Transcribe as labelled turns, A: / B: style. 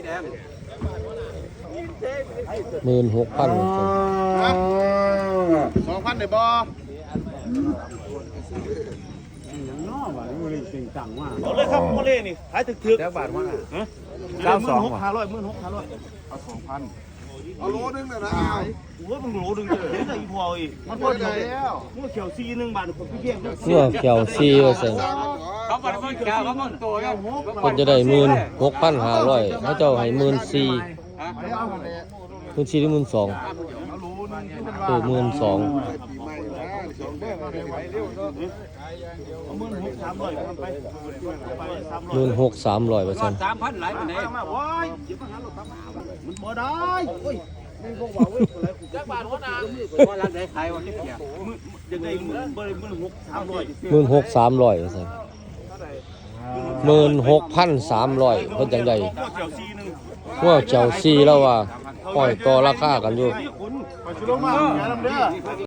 A: 16,000
B: 2,000ได้บ่
C: เอาเลยครับโมเล่นี่ขายถึกๆ
B: แล้วบาทว่าฮะ
C: 16,500 16,500
B: เอา 2,000เอาโลนึงน่ะนะเอา
C: โอ้ยมึงโหลดึงเจอเห็นได้อีพออีกมันพอดีแล้วมึงเขียวซีนึงบาทคนพี่เพียง
A: เสื้อเขียว4ว่าซั่น
D: เขาบอกว่าแก้วเขาบอกตัวแล้ว
A: เพิ่นจะได้16,500เขาเจ้าให้14,000 14,000หรือ12,000ตัว12,000
B: ปีใหม่นะ2เดือน
A: 16,300ว่าซั่น
D: 3,000หลายปานไหน
C: มาโอ้ยมันบ่ได้โอ้ย
D: จักบาทหัวหน้าว่าร้านไหนขายว่าเกี่ย
C: มึงยังไงมึงบ่ได้มึง6,300
A: 16,300ว่าซั่น16,300เพิ่นจังได๋
C: เขียวซีนึง
A: ว่าเจ้า4แล้วว่าปล่อยต่อราคากันอยู่
C: คุณไปสิลงมาอย่าลำเด้อ